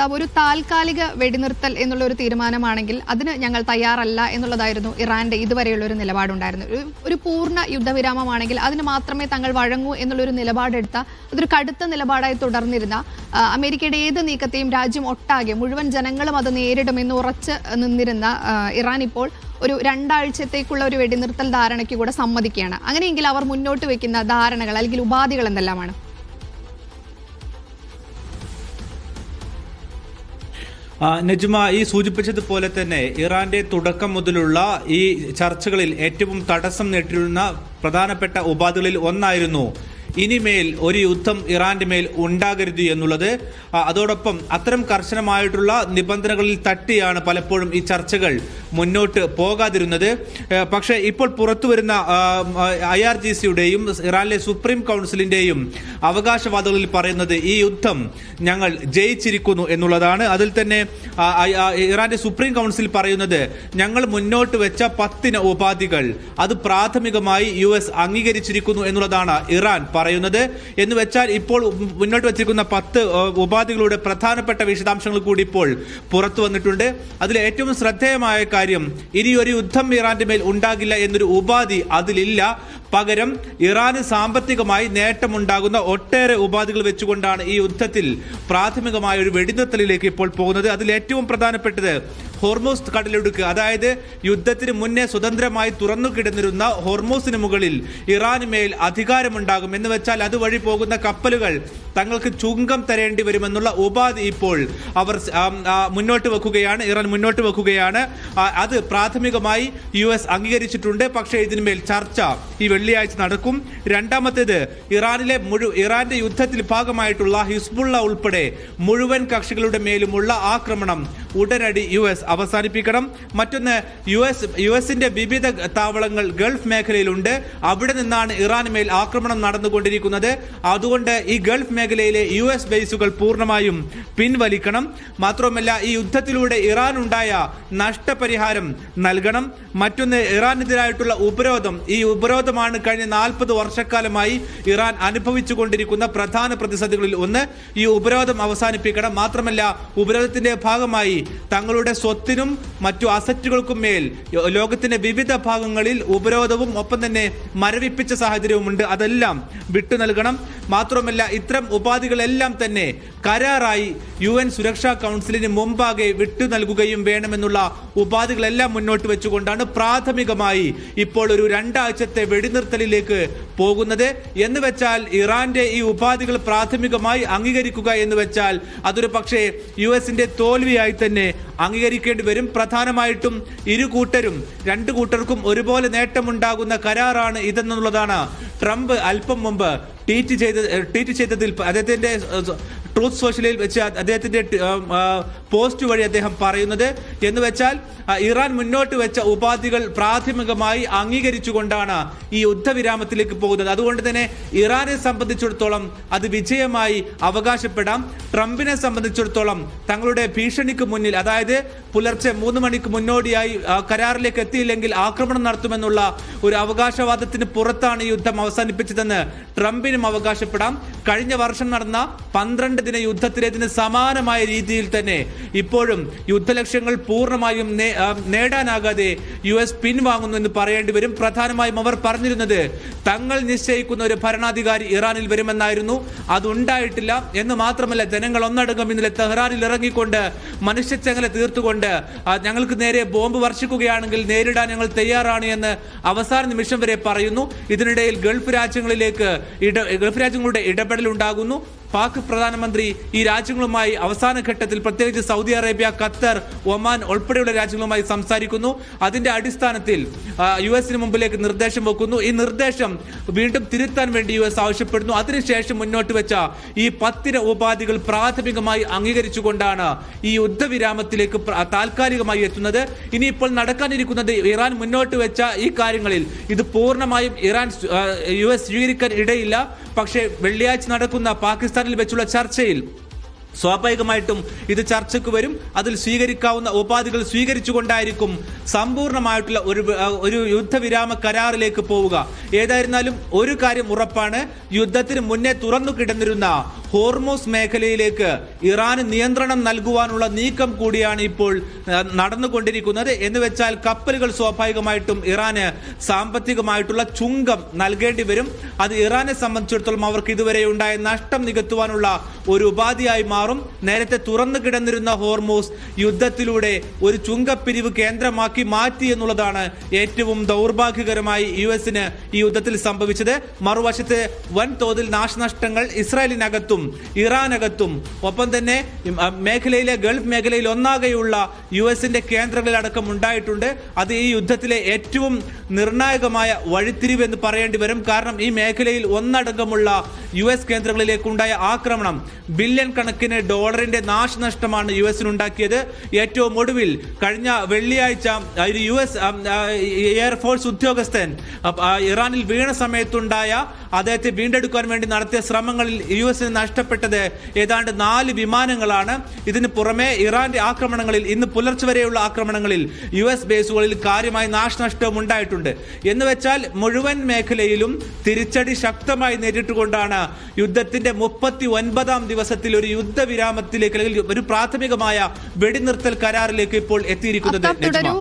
അഫ്താബ്, ഒരു താൽക്കാലിക വെടിനിർത്തൽ എന്നുള്ള ഒരു തീരുമാനമാണെങ്കിൽ അതിന് ഞങ്ങൾ തയ്യാറല്ല എന്നുള്ളതായിരുന്നു ഇറാന്റെ ഇതുവരെയുള്ള ഒരു നിലപാടുണ്ടായിരുന്നു. ഒരു പൂർണ്ണ യുദ്ധവിരാമമാണെങ്കിൽ അതിന് മാത്രമേ തങ്ങൾ വഴങ്ങൂ എന്നുള്ളൊരു നിലപാടെടുത്ത അതൊരു കടുത്ത നിലപാടായി തുടർന്നിരുന്ന അമേരിക്കയുടെ ഏത് നീക്കത്തെയും രാജ്യം ഒട്ടാകെ മുഴുവൻ ജനങ്ങളും അത് നേരിടുമെന്ന് ഉറച്ച് നിന്നിരുന്ന ഇറാൻ ഇപ്പോൾ ഒരു 2 ആഴ്ചത്തേക്കുള്ള ഒരു വെടിനിർത്തൽ ധാരണയ്ക്ക് കൂടെ സമ്മതിക്കുകയാണ്. അങ്ങനെയെങ്കിൽ അവർ മുന്നോട്ട് വെക്കുന്ന ധാരണകൾ അല്ലെങ്കിൽ ഉപാധികൾ എന്തെല്ലാമാണ്? നജ്മ ഈ സൂചിപ്പിച്ചതുപോലെ തന്നെ ഇറാന്റെ തുടക്കം മുതലുള്ള ഈ ചർച്ചകളിൽ ഏറ്റവും തടസ്സം നേരിട്ടിരുന്ന പ്രധാനപ്പെട്ട ഉപാധികളിൽ ഒന്നായിരുന്നു ഇനിമേൽ ഒരു യുദ്ധം ഇറാന്റെ മേൽ ഉണ്ടാകരുത് എന്നുള്ളത്. അതോടൊപ്പം അത്തരം കർശനമായിട്ടുള്ള നിബന്ധനകളിൽ തട്ടിയാണ് പലപ്പോഴും ഈ ചർച്ചകൾ മുന്നോട്ട് പോകാതിരുന്നത്. പക്ഷേ ഇപ്പോൾ പുറത്തു വരുന്ന IRGCയുടെയും ഇറാനിലെ സുപ്രീം കൗൺസിലിന്റെയും അവകാശവാദങ്ങളിൽ പറയുന്നത് ഈ യുദ്ധം ഞങ്ങൾ ജയിച്ചിരിക്കുന്നു എന്നുള്ളതാണ്. അതിൽ തന്നെ ഇറാന്റെ സുപ്രീം കൗൺസിൽ പറയുന്നത് ഞങ്ങൾ മുന്നോട്ട് വെച്ച 10 ഉപാധികൾ അത് പ്രാഥമികമായി US അംഗീകരിച്ചിരിക്കുന്നു എന്നുള്ളതാണ് ഇറാൻ പറയുന്നത്. എന്ന് വെച്ചാൽ ഇപ്പോൾ മുന്നോട്ട് വെച്ചിരിക്കുന്ന 10 ഉപാധികളുടെ പ്രധാനപ്പെട്ട വിശദാംശങ്ങൾ കൂടി ഇപ്പോൾ പുറത്തു വന്നിട്ടുണ്ട്. അതിൽ ഏറ്റവും ശ്രദ്ധേയമായ കാര്യം ഇനി ഒരു യുദ്ധം ഇറാന്റെ മേൽ ഉണ്ടാകില്ല എന്നൊരു ഉപാധി അതിലില്ല. പകരം ഇറാന് സാമ്പത്തികമായി നേട്ടമുണ്ടാകുന്ന ഒട്ടേറെ ഉപാധികൾ വെച്ചുകൊണ്ടാണ് ഈ യുദ്ധത്തിൽ പ്രാഥമികമായ ഒരു വെടിനിർത്തലിലേക്ക് ഇപ്പോൾ പോകുന്നത്. അതിൽ ഏറ്റവും പ്രധാനപ്പെട്ടത് ഹോർമൂസ് കടലിടുക്ക്, അതായത് യുദ്ധത്തിന് മുന്നേ സ്വതന്ത്രമായി തുറന്നു കിടന്നിരുന്ന ഹോർമൂസിന് മുകളിൽ ഇറാന് മേൽ അധികാരമുണ്ടാകും. എന്ന് വെച്ചാൽ അതുവഴി പോകുന്ന കപ്പലുകൾ തങ്ങൾക്ക് ചുങ്കം തരേണ്ടി വരുമെന്നുള്ള ഉപാധി ഇപ്പോൾ അവർ മുന്നോട്ട് വെക്കുകയാണ്, ഇറാൻ മുന്നോട്ട് വെക്കുകയാണ്. അത് പ്രാഥമികമായി US അംഗീകരിച്ചിട്ടുണ്ട്. പക്ഷേ ഇതിന്മേൽ ചർച്ച ഈ വെള്ളിയാഴ്ച നടക്കും. രണ്ടാമത്തേത് ഇറാന്റെ യുദ്ധത്തിൽ ഭാഗമായിട്ടുള്ള ഹിസ്ബുള്ള ഉൾപ്പെടെ മുഴുവൻ കക്ഷികളുടെ മേലുമുള്ള ആക്രമണം ഉടനടി US അവസാനിപ്പിക്കണം. മറ്റൊന്ന് യുഎസിന്റെ വിവിധ താവളങ്ങൾ ഗൾഫ് മേഖലയിലുണ്ട്. അവിടെ നിന്നാണ് ഇറാന് മേൽ ആക്രമണം നടന്നുകൊണ്ടിരിക്കുന്നത്. അതുകൊണ്ട് ഈ ഗൾഫ് മേഖലയിലെ US ബേസുകൾ പൂർണ്ണമായും പിൻവലിക്കണം. മാത്രമല്ല ഈ യുദ്ധത്തിലൂടെ ഇറാൻ ഉണ്ടായ നഷ്ടപരിഹാരം നൽകണം. മറ്റൊന്ന് ഇറാനെതിരായിട്ടുള്ള ഉപരോധം. ഈ ഉപരോധമാണ് കഴിഞ്ഞ 40 വർഷക്കാലമായി ഇറാൻ അനുഭവിച്ചു കൊണ്ടിരിക്കുന്ന പ്രധാന പ്രതിസന്ധികളിൽ ഒന്ന്. ഈ ഉപരോധം അവസാനിപ്പിക്കണം. മാത്രമല്ല ഉപരോധത്തിന്റെ ഭാഗമായി തങ്ങളുടെ സ്വത്തിനും മറ്റു അസറ്റുകൾക്കും മേൽ ലോകത്തിന്റെ വിവിധ ഭാഗങ്ങളിൽ ഉപരോധവും ഒപ്പം തന്നെ മരവിപ്പിച്ച സാഹചര്യവുമുണ്ട്. അതെല്ലാം വിട്ടു നൽകണം. മാത്രമല്ല ഇത്തരം ഉപാധികളെല്ലാം തന്നെ കരാറായി UN സുരക്ഷാ കൗൺസിലിന് മുമ്പാകെ വിട്ടു നൽകുകയും വേണമെന്നുള്ള ഉപാധികളെല്ലാം മുന്നോട്ട് വെച്ചുകൊണ്ടാണ് പ്രാഥമികമായി ഇപ്പോൾ ഒരു 2 ആഴ്ചത്തെ വെടിനിർത്തലിലേക്ക് പോകുന്നത്. എന്ന് വെച്ചാൽ ഇറാന്റെ ഈ ഉപാധികൾ പ്രാഥമികമായി അംഗീകരിക്കുക എന്ന് വെച്ചാൽ അതൊരു പക്ഷേ USന്റെ തോൽവിയായി തന്നെ അംഗീകരിക്കേണ്ടി വരും. പ്രധാനമായിട്ടും രണ്ടു കൂട്ടർക്കും ഒരുപോലെ നേട്ടമുണ്ടാകുന്ന കരാറാണ് ഇതെന്നുള്ളതാണ് ട്രംപ് അല്പം മുമ്പ് ട്വീറ്റ് ചെയ്തതിൽ അദ്ദേഹത്തിന്റെ ട്രൂത്ത് സോഷ്യലിൽ വെച്ച് അദ്ദേഹത്തിന്റെ പോസ്റ്റ് വഴി അദ്ദേഹം പറയുന്നത്. എന്ന് വെച്ചാൽ ഇറാൻ മുന്നോട്ട് വെച്ച ഉപാധികൾ പ്രാഥമികമായി അംഗീകരിച്ചുകൊണ്ടാണ് ഈ യുദ്ധവിരാമത്തിലേക്ക് പോകുന്നത്. അതുകൊണ്ട് തന്നെ ഇറാനെ സംബന്ധിച്ചിടത്തോളം അത് വിജയമായി അവകാശപ്പെടാം. ട്രംപിനെ സംബന്ധിച്ചിടത്തോളം തങ്ങളുടെ ഭീഷണിക്ക് മുന്നിൽ, അതായത് പുലർച്ചെ 3 മണിക്ക് മുന്നോടിയായി കരാറിലേക്ക് എത്തിയില്ലെങ്കിൽ ആക്രമണം നടത്തുമെന്നുള്ള ഒരു അവകാശവാദത്തിന് പുറത്താണ് ഈ യുദ്ധം അവസാനിപ്പിച്ചതെന്ന് ട്രംപിനും അവകാശപ്പെടാം. കഴിഞ്ഞ വർഷം നടന്ന 12 ദിന യുദ്ധത്തിലേതിന് സമാനമായ രീതിയിൽ തന്നെ ഇപ്പോഴും യുദ്ധലക്ഷ്യങ്ങൾ പൂർണ്ണമായും നേടാനാകാതെ US പിൻവാങ്ങുന്നു എന്ന് പറയേണ്ടി വരും. പ്രധാനമായും അവർ പറഞ്ഞിരുന്നത് തങ്ങൾ നിശ്ചയിക്കുന്ന ഒരു ഭരണാധികാരി ഇറാനിൽ വരുമെന്നായിരുന്നു. അതുണ്ടായിട്ടില്ല. എന്ന് മാത്രമല്ല ജനങ്ങൾ ഒന്നടങ്കം ഇന്നലെ തെഹ്റാനിൽ ഇറങ്ങിക്കൊണ്ട് മനുഷ്യച്ചങ്ങല തീർത്തുകൊണ്ട് ഞങ്ങൾക്ക് നേരെ ബോംബ് വർഷിക്കുകയാണെങ്കിൽ നേരിടാൻ ഞങ്ങൾ തയ്യാറാണ് എന്ന് അവസാന നിമിഷം വരെ പറയുന്നു. ഇതിനിടയിൽ ഗൾഫ് രാജ്യങ്ങളുടെ ഇടപെടൽ ഉണ്ടാകുന്നു. പാക് പ്രധാനമന്ത്രി ഈ രാജ്യങ്ങളുമായി അവസാന ഘട്ടത്തിൽ പ്രത്യേകിച്ച് സൗദി അറേബ്യ, ഖത്തർ, ഒമാൻ ഉൾപ്പെടെയുള്ള രാജ്യങ്ങളുമായി സംസാരിക്കുന്നു. അതിന്റെ അടിസ്ഥാനത്തിൽ US മുമ്പിലേക്ക് നിർദ്ദേശം വെക്കുന്നു. ഈ നിർദ്ദേശം വീണ്ടും തിരുത്താൻ വേണ്ടി US ആവശ്യപ്പെടുന്നു. അതിനുശേഷം മുന്നോട്ട് വെച്ച ഈ 10 ഉപാധികൾ പ്രാഥമികമായി അംഗീകരിച്ചുകൊണ്ടാണ് ഈ യുദ്ധവിരാമത്തിലേക്ക് താൽക്കാലികമായി എത്തുന്നത്. ഇനിയിപ്പോൾ നടക്കാനിരിക്കുന്നത് ഇറാൻ മുന്നോട്ട് വെച്ച ഈ കാര്യങ്ങളിൽ ഇത് പൂർണ്ണമായും US സ്വീകരിക്കാൻ ഇടയില്ല. പക്ഷേ വെള്ളിയാഴ്ച നടക്കുന്ന പാകിസ്ഥാനിൽ വെച്ചുള്ള ചർച്ചയിൽ സ്വാഭാവികമായിട്ടും ഇത് ചർച്ചയ്ക്ക് വരും. അതിൽ സ്വീകരിക്കാവുന്ന ഉപാധികൾ സ്വീകരിച്ചുകൊണ്ടായിരിക്കും സമ്പൂർണ്ണമായിട്ടുള്ള ഒരു യുദ്ധവിരാമ കരാറിലേക്ക് പോവുക. ഏതായിരുന്നാലും ഒരു കാര്യം ഉറപ്പാണ്, യുദ്ധത്തിന് മുന്നേ തുറന്നു കിടന്നിരുന്ന ഹോർമോസ് മേഖലയിലേക്ക് ഇറാന് നിയന്ത്രണം നൽകുവാനുള്ള നീക്കം കൂടിയാണ് ഇപ്പോൾ നടന്നുകൊണ്ടിരിക്കുന്നത്. എന്ന് വെച്ചാൽ കപ്പലുകൾ സ്വാഭാവികമായിട്ടും ഇറാന് സാമ്പത്തികമായിട്ടുള്ള ചുങ്കം നൽകേണ്ടി വരും. അത് ഇറാനെ സംബന്ധിച്ചിടത്തോളം അവർക്ക് ഇതുവരെ ഉണ്ടായ നഷ്ടം നികത്തുവാനുള്ള ഒരു ഉപാധിയായി മാറും. നേരത്തെ തുറന്നു കിടന്നിരുന്ന ഹോർമോസ് യുദ്ധത്തിലൂടെ ഒരു ചുങ്കപ്പിരിവ് കേന്ദ്രമാക്കി മാറ്റി എന്നുള്ളതാണ് ഏറ്റവും ദൗർഭാഗ്യകരമായി യുഎസിന് ഈ യുദ്ധത്തിൽ സംഭവിച്ചത്. മറുവശത്ത് വൻതോതിൽ നാശനഷ്ടങ്ങൾ ഇസ്രായേലിനകത്തും ഇറാനകത്തും ഒപ്പം തന്നെ മേഖലയിലെ ഗൾഫ് മേഖലയിൽ ഒന്നാകെയുള്ള യുഎസിന്റെ കേന്ദ്രങ്ങളിലടക്കം ഉണ്ടായിട്ടുണ്ട്. അത് ഈ യുദ്ധത്തിലെ ഏറ്റവും നിർണായകമായ വഴിത്തിരിവ് എന്ന് പറയേണ്ടി വരും. കാരണം ഈ മേഖലയിൽ ഒന്നടങ്കമുള്ള യുഎസ് കേന്ദ്രങ്ങളിലേക്കുണ്ടായ ആക്രമണം ബില്യൺ കണക്കിന് ഡോളറിന്റെ നാശനഷ്ടമാണ് യുഎസിനുണ്ടാക്കിയത്. ഏറ്റവും ഒടുവിൽ കഴിഞ്ഞ വെള്ളിയാഴ്ച ഒരു യുഎസ് എയർഫോഴ്സ് ഉദ്യോഗസ്ഥൻ ഇറാനിൽ വീണ സമയത്തുണ്ടായ അദ്ദേഹത്തെ വീണ്ടെടുക്കാൻ വേണ്ടി നടത്തിയ ശ്രമങ്ങളിൽ യുഎസിന് നഷ്ടപ്പെട്ടത് ഏതാണ്ട് 4 വിമാനങ്ങളാണ്. ഇതിന് പുറമെ ഇറാന്റെ ആക്രമണങ്ങളിൽ ഇന്ന് പുലർച്ചെ വരെയുള്ള ആക്രമണങ്ങളിൽ യുഎസ് ബേസുകളിൽ കാര്യമായ നാശനഷ്ടവും ഉണ്ടായിട്ടുണ്ട്. എന്ന് വെച്ചാൽ മുഴുവൻ മേഖലയിലും തിരിച്ചടി ശക്തമായി നേരിട്ടുകൊണ്ടാണ് യുദ്ധത്തിന്റെ 39ാം ദിവസത്തിൽ ഒരു യുദ്ധവിരാമത്തിലേക്ക് അല്ലെങ്കിൽ ഒരു പ്രാഥമികമായ വെടിനിർത്തൽ കരാറിലേക്ക് ഇപ്പോൾ എത്തിയിരിക്കുന്നത്.